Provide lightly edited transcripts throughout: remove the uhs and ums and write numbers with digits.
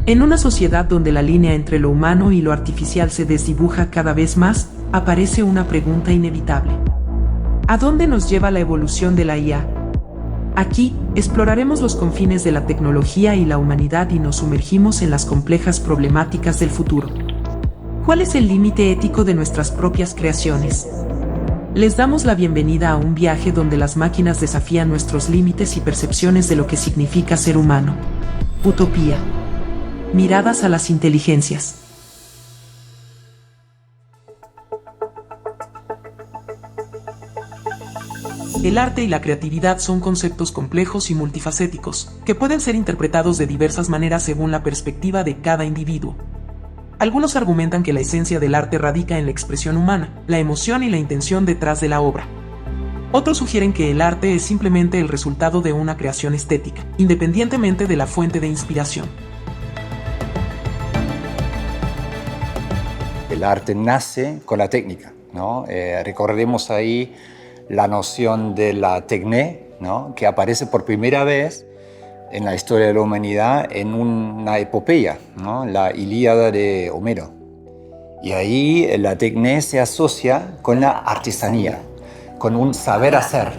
En una sociedad donde la línea entre lo humano y lo artificial se desdibuja cada vez más, aparece una pregunta inevitable. ¿A dónde nos lleva la evolución de la IA? Aquí, exploraremos los confines de la tecnología y la humanidad y nos sumergimos en las complejas problemáticas del futuro. ¿Cuál es el límite ético de nuestras propias creaciones? Les damos la bienvenida a un viaje donde las máquinas desafían nuestros límites y percepciones de lo que significa ser humano. Utopía. Miradas a las inteligencias. El arte y la creatividad son conceptos complejos y multifacéticos, que pueden ser interpretados de diversas maneras según la perspectiva de cada individuo. Algunos argumentan que la esencia del arte radica en la expresión humana, la emoción y la intención detrás de la obra. Otros sugieren que el arte es simplemente el resultado de una creación estética, independientemente de la fuente de inspiración. El arte nace con la técnica, ¿no? Recordaremos ahí la noción de la techné, ¿no? Que aparece por primera vez en la historia de la humanidad en una epopeya, ¿no? La Ilíada de Homero. Y ahí la techné se asocia con la artesanía, con un saber hacer.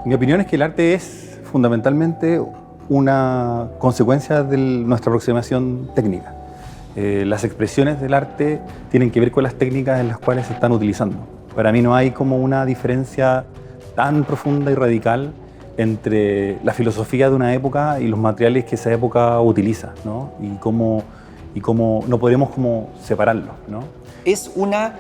Mi opinión es que el arte es fundamentalmente una consecuencia de nuestra aproximación técnica. Las expresiones del arte tienen que ver con las técnicas en las cuales se están utilizando. Para mí no hay como una diferencia tan profunda y radical entre la filosofía de una época y los materiales que esa época utiliza, ¿no? Y cómo no podemos como separarlos, ¿no? Es una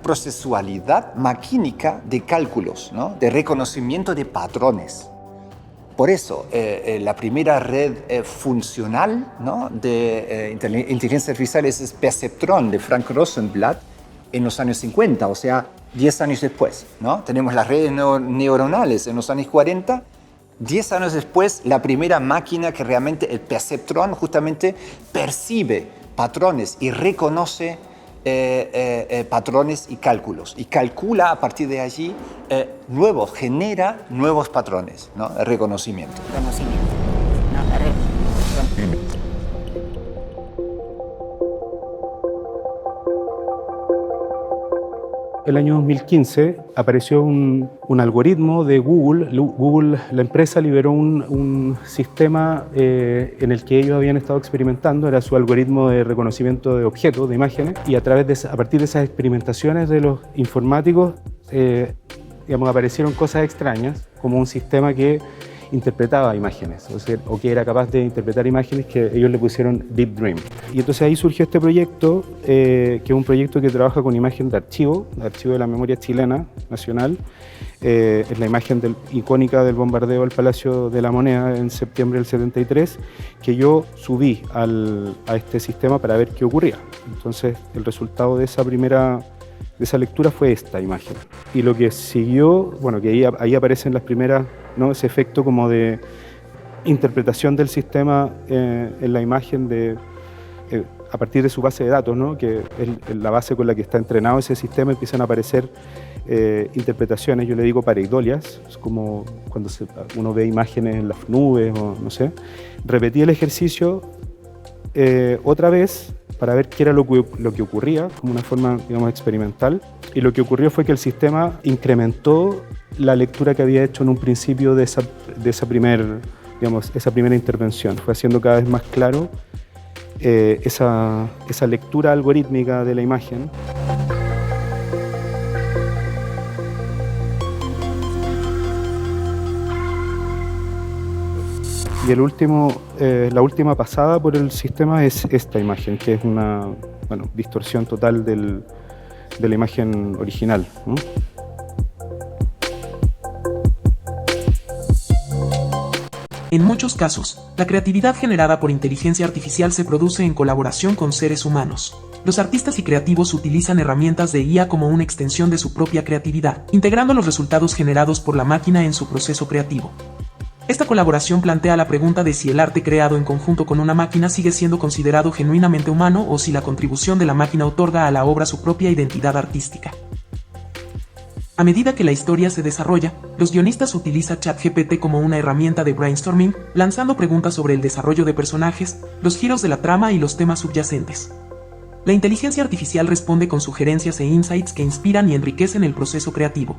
procesualidad maquínica de cálculos, ¿no? De reconocimiento de patrones. Por eso, la primera red funcional, ¿no? De inteligencia artificial es Perceptron de Frank Rosenblatt en los años 50, o sea, 10 años después, ¿no? Tenemos las redes neuronales en los años 40. 10 años después, la primera máquina que realmente, el Perceptron, justamente percibe patrones y reconoce patrones y cálculos. Y calcula a partir de allí genera nuevos patrones, ¿no? El reconocimiento. El año 2015 apareció un algoritmo de Google. Google, la empresa, liberó un sistema en el que ellos habían estado experimentando. Era su algoritmo de reconocimiento de objetos, de imágenes. Y a partir de esas experimentaciones de los informáticos, aparecieron cosas extrañas, como un sistema que interpretaba imágenes, o que era capaz de interpretar imágenes, que ellos le pusieron Deep Dream. Y entonces ahí surgió este proyecto, que es un proyecto que trabaja con imagen de archivo de la memoria chilena nacional. Es la imagen icónica del bombardeo al Palacio de la Moneda en septiembre del 73, que yo subí a este sistema para ver qué ocurría. Entonces el resultado de esa lectura fue esta imagen. Y lo que siguió, bueno, que ahí aparecen las primeras, ¿no? Ese efecto como de interpretación del sistema en la imagen a partir de su base de datos, ¿no? Que es la base con la que está entrenado ese sistema. Empiezan a aparecer interpretaciones, yo le digo pareidolias, es como cuando uno ve imágenes en las nubes o no sé. Repetí el ejercicio otra vez para ver qué era lo que ocurría, como una forma, digamos, experimental. Y lo que ocurrió fue que el sistema incrementó la lectura que había hecho en un principio de esa primera intervención. Fue haciendo cada vez más claro esa lectura algorítmica de la imagen. Y la última pasada por el sistema es esta imagen, que es una distorsión total de la imagen original, ¿no? En muchos casos, la creatividad generada por inteligencia artificial se produce en colaboración con seres humanos. Los artistas y creativos utilizan herramientas de IA como una extensión de su propia creatividad, integrando los resultados generados por la máquina en su proceso creativo. Esta colaboración plantea la pregunta de si el arte creado en conjunto con una máquina sigue siendo considerado genuinamente humano o si la contribución de la máquina otorga a la obra su propia identidad artística. A medida que la historia se desarrolla, los guionistas utilizan ChatGPT como una herramienta de brainstorming, lanzando preguntas sobre el desarrollo de personajes, los giros de la trama y los temas subyacentes. La inteligencia artificial responde con sugerencias e insights que inspiran y enriquecen el proceso creativo.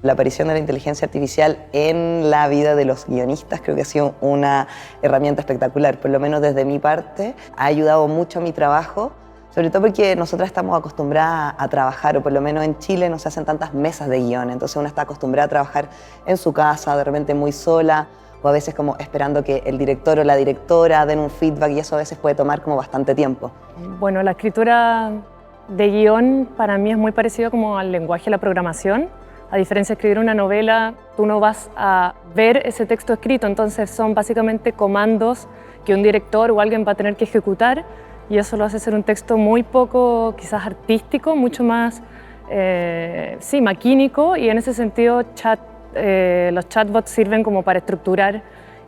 La aparición de la inteligencia artificial en la vida de los guionistas creo que ha sido una herramienta espectacular, por lo menos desde mi parte, ha ayudado mucho a mi trabajo, sobre todo porque nosotras estamos acostumbradas a trabajar, o por lo menos en Chile no se hacen tantas mesas de guión, entonces uno está acostumbrada a trabajar en su casa, de repente muy sola, o a veces como esperando que el director o la directora den un feedback, y eso a veces puede tomar como bastante tiempo. Bueno, la escritura de guión para mí es muy parecida como al lenguaje de la programación. A diferencia de escribir una novela, tú no vas a ver ese texto escrito, entonces son básicamente comandos que un director o alguien va a tener que ejecutar, y eso lo hace ser un texto muy poco, quizás artístico, mucho más, sí, maquínico, y en ese sentido los chatbots sirven como para estructurar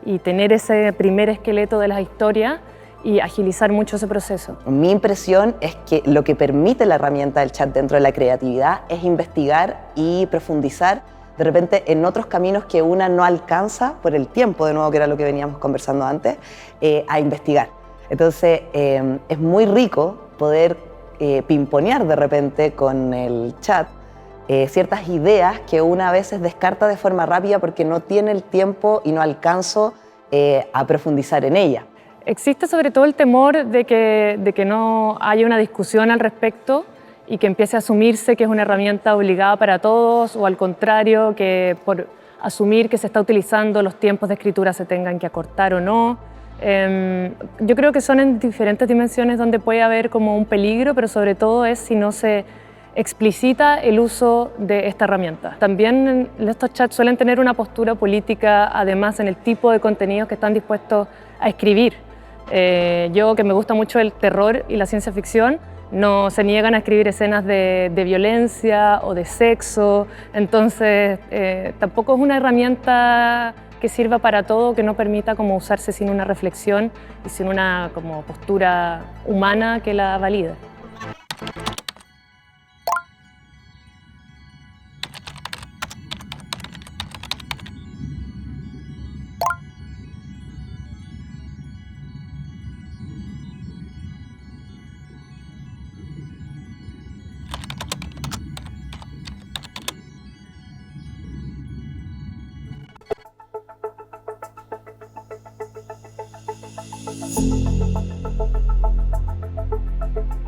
y tener ese primer esqueleto de las historias y agilizar mucho ese proceso. Mi impresión es que lo que permite la herramienta del chat dentro de la creatividad es investigar y profundizar de repente en otros caminos que una no alcanza por el tiempo, de nuevo, que era lo que veníamos conversando antes, a investigar. Entonces es muy rico poder pimponear de repente con el chat ciertas ideas que una a veces descarta de forma rápida porque no tiene el tiempo y no alcanzo a profundizar en ella. Existe sobre todo el temor de que no haya una discusión al respecto y que empiece a asumirse que es una herramienta obligada para todos, o al contrario, que por asumir que se está utilizando los tiempos de escritura se tengan que acortar o no. Yo creo que son en diferentes dimensiones donde puede haber como un peligro, pero sobre todo es si no se explicita el uso de esta herramienta. También estos chats suelen tener una postura política, además en el tipo de contenidos que están dispuestos a escribir. Yo, que me gusta mucho el terror y la ciencia ficción, no se niegan a escribir escenas de violencia o de sexo, entonces tampoco es una herramienta que sirva para todo, que no permita como usarse sin una reflexión y sin una como postura humana que la valide.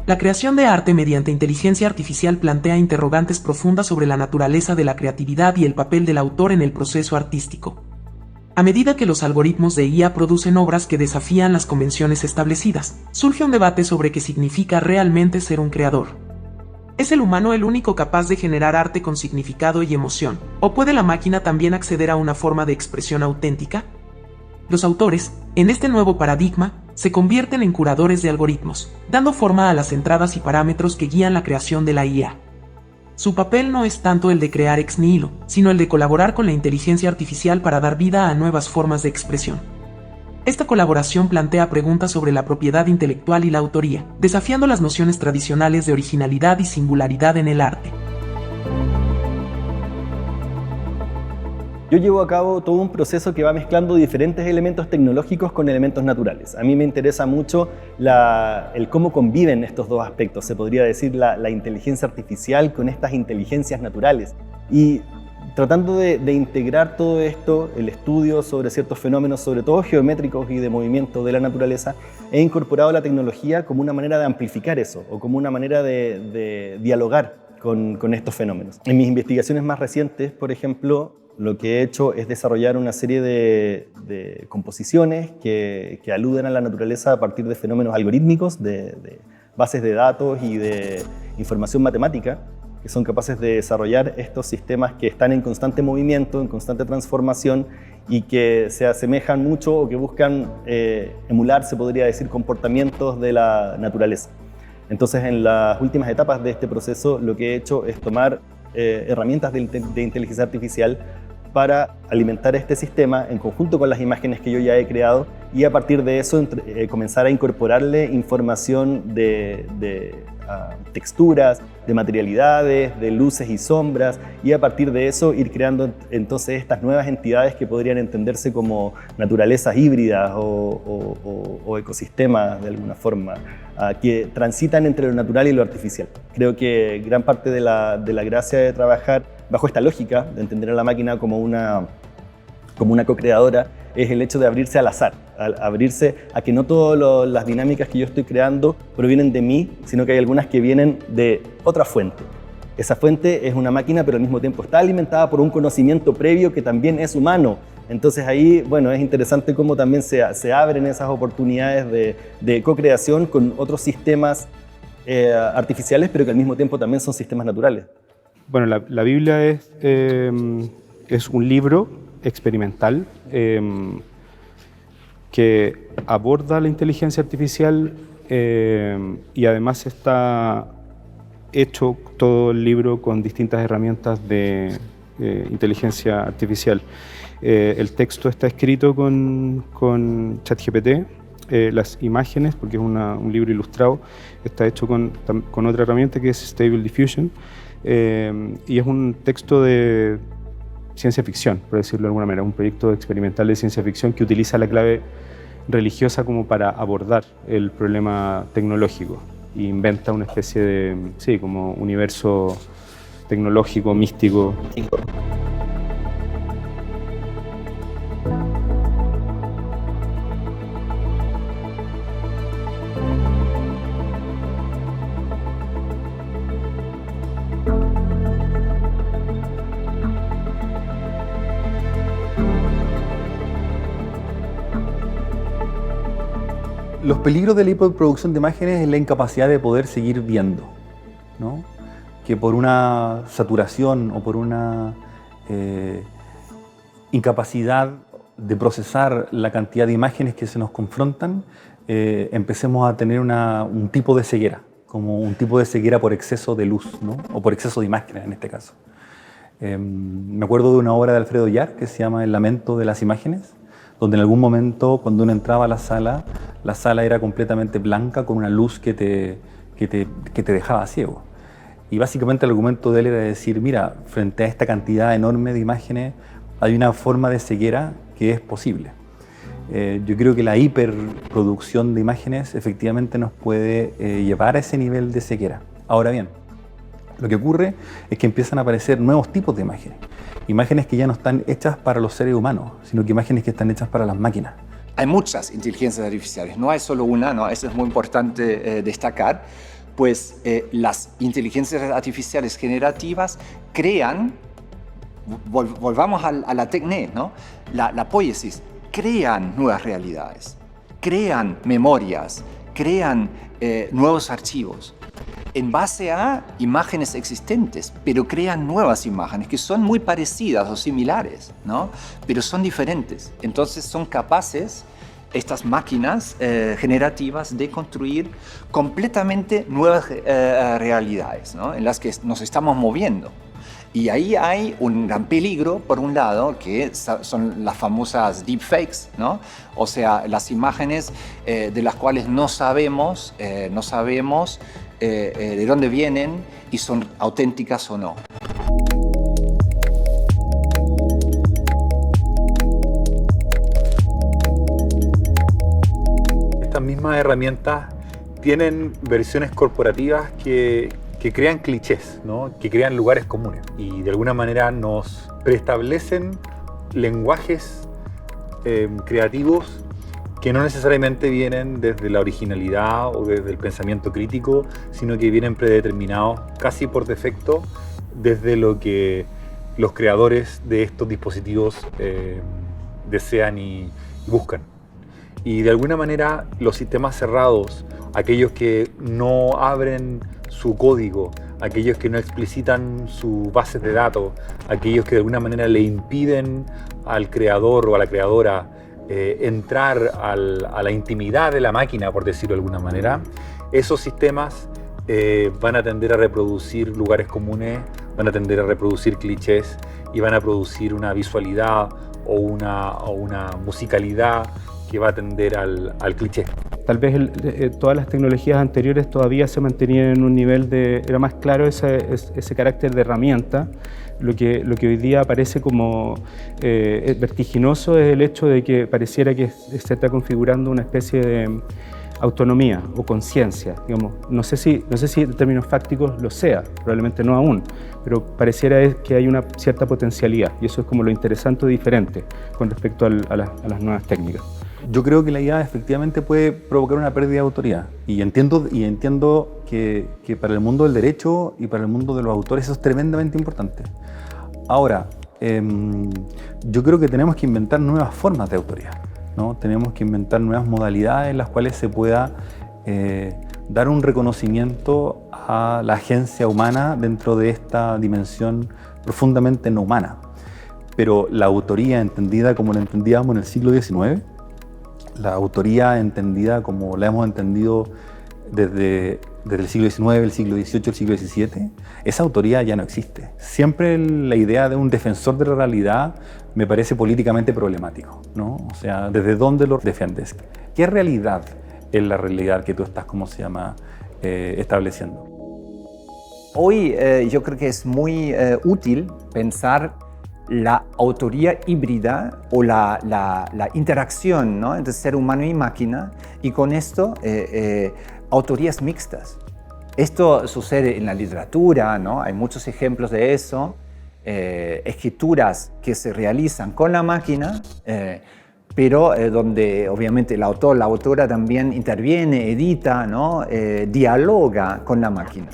La creación de arte mediante inteligencia artificial plantea interrogantes profundas sobre la naturaleza de la creatividad y el papel del autor en el proceso artístico. A medida que los algoritmos de IA producen obras que desafían las convenciones establecidas, surge un debate sobre qué significa realmente ser un creador. ¿Es el humano el único capaz de generar arte con significado y emoción? ¿O puede la máquina también acceder a una forma de expresión auténtica? Los autores, en este nuevo paradigma, se convierten en curadores de algoritmos, dando forma a las entradas y parámetros que guían la creación de la IA. Su papel no es tanto el de crear ex nihilo, sino el de colaborar con la inteligencia artificial para dar vida a nuevas formas de expresión. Esta colaboración plantea preguntas sobre la propiedad intelectual y la autoría, desafiando las nociones tradicionales de originalidad y singularidad en el arte. Yo llevo a cabo todo un proceso que va mezclando diferentes elementos tecnológicos con elementos naturales. A mí me interesa mucho el cómo conviven estos dos aspectos, se podría decir la inteligencia artificial con estas inteligencias naturales. Y tratando de integrar todo esto, el estudio sobre ciertos fenómenos, sobre todo geométricos y de movimiento de la naturaleza, he incorporado la tecnología como una manera de amplificar eso, o como una manera de dialogar con estos fenómenos. En mis investigaciones más recientes, por ejemplo, lo que he hecho es desarrollar una serie de composiciones que aluden a la naturaleza a partir de fenómenos algorítmicos, de bases de datos y de información matemática, que son capaces de desarrollar estos sistemas que están en constante movimiento, en constante transformación, y que se asemejan mucho o que buscan emular, se podría decir, comportamientos de la naturaleza. Entonces, en las últimas etapas de este proceso, lo que he hecho es tomar herramientas de inteligencia artificial para alimentar este sistema en conjunto con las imágenes que yo ya he creado y a partir de eso comenzar a incorporarle información de texturas, de materialidades, de luces y sombras, y a partir de eso ir creando entonces estas nuevas entidades que podrían entenderse como naturalezas híbridas o ecosistemas de alguna forma, que transitan entre lo natural y lo artificial. Creo que gran parte de la gracia de trabajar bajo esta lógica, de entender a la máquina como una co-creadora, es el hecho de abrirse al azar, abrirse a que no todas las dinámicas que yo estoy creando provienen de mí, sino que hay algunas que vienen de otra fuente. Esa fuente es una máquina, pero al mismo tiempo está alimentada por un conocimiento previo que también es humano. Entonces ahí, bueno, es interesante cómo también se abren esas oportunidades de co-creación con otros sistemas artificiales, pero que al mismo tiempo también son sistemas naturales. Bueno, la Biblia es un libro experimental que aborda la inteligencia artificial y además está hecho todo el libro con distintas herramientas de inteligencia artificial. El texto está escrito con ChatGPT, las imágenes, porque es un libro ilustrado, está hecho con otra herramienta que es Stable Diffusion, y es un texto de ciencia ficción, por decirlo de alguna manera, un proyecto experimental de ciencia ficción que utiliza la clave religiosa como para abordar el problema tecnológico e inventa una especie de, sí, como universo tecnológico, místico. Los peligros de la hiperproducción de imágenes es la incapacidad de poder seguir viendo, ¿no? Que por una saturación o por una incapacidad de procesar la cantidad de imágenes que se nos confrontan, empecemos a tener un tipo de ceguera, como un tipo de ceguera por exceso de luz, ¿no? O por exceso de imágenes en este caso. Me acuerdo de una obra de Alfredo Yar que se llama El lamento de las imágenes, donde en algún momento cuando uno entraba a la sala era completamente blanca con una luz que te dejaba ciego. Y básicamente el argumento de él era decir, mira, frente a esta cantidad enorme de imágenes hay una forma de ceguera que es posible. Yo creo que la hiperproducción de imágenes efectivamente nos puede llevar a ese nivel de ceguera. Ahora bien, lo que ocurre es que empiezan a aparecer nuevos tipos de imágenes. Imágenes que ya no están hechas para los seres humanos, sino que imágenes que están hechas para las máquinas. Hay muchas inteligencias artificiales, no hay solo una, ¿no? Eso es muy importante destacar, pues las inteligencias artificiales generativas crean, volvamos a la técnica, ¿no? La poiesis, crean nuevas realidades, crean memorias, crean nuevos archivos en base a imágenes existentes, pero crean nuevas imágenes que son muy parecidas o similares, ¿no? Pero son diferentes. Entonces son capaces, estas máquinas generativas, de construir completamente nuevas realidades, ¿no? En las que nos estamos moviendo. Y ahí hay un gran peligro, por un lado, que son las famosas deepfakes, ¿no? O sea, las imágenes de las cuales no sabemos de dónde vienen y son auténticas o no. Estas mismas herramientas tienen versiones corporativas que crean clichés, ¿no? Que crean lugares comunes y de alguna manera nos preestablecen lenguajes creativos que no necesariamente vienen desde la originalidad o desde el pensamiento crítico, sino que vienen predeterminados casi por defecto desde lo que los creadores de estos dispositivos desean y buscan. Y de alguna manera los sistemas cerrados, aquellos que no abren su código, aquellos que no explicitan sus bases de datos, aquellos que de alguna manera le impiden al creador o a la creadora entrar a la intimidad de la máquina, por decirlo de alguna manera, esos sistemas van a tender a reproducir lugares comunes, van a tender a reproducir clichés y van a producir una visualidad o una musicalidad que va a tender al cliché. Tal vez todas las tecnologías anteriores todavía se mantenían en un nivel era más claro ese carácter de herramienta. Lo que hoy día parece como vertiginoso es el hecho de que pareciera que se está configurando una especie de autonomía o conciencia, digamos. No sé si en términos fácticos lo sea, probablemente no aún, pero pareciera que hay una cierta potencialidad y eso es como lo interesante o diferente con respecto a las nuevas técnicas. Yo creo que la IA efectivamente puede provocar una pérdida de autoría y entiendo que para el mundo del derecho y para el mundo de los autores eso es tremendamente importante. Ahora, yo creo que tenemos que inventar nuevas formas de autoría, ¿no? Tenemos que inventar nuevas modalidades en las cuales se pueda dar un reconocimiento a la agencia humana dentro de esta dimensión profundamente no humana. Pero la autoría entendida como la entendíamos en el siglo XIX, la autoría entendida como la hemos entendido desde el siglo XIX, el siglo XVIII, el siglo XVII, esa autoría ya no existe. Siempre la idea de un defensor de la realidad me parece políticamente problemático, ¿no? O sea, ¿desde dónde lo defiendes? ¿Qué realidad es la realidad que tú estás, estableciendo? Hoy yo creo que es muy útil pensar la autoría híbrida o la interacción, ¿no?, entre ser humano y máquina, y con esto autorías mixtas. Esto sucede en la literatura, ¿no? Hay muchos ejemplos de eso, escrituras que se realizan con la máquina, pero donde obviamente el autor, la autora también interviene, edita, ¿no?, dialoga con la máquina.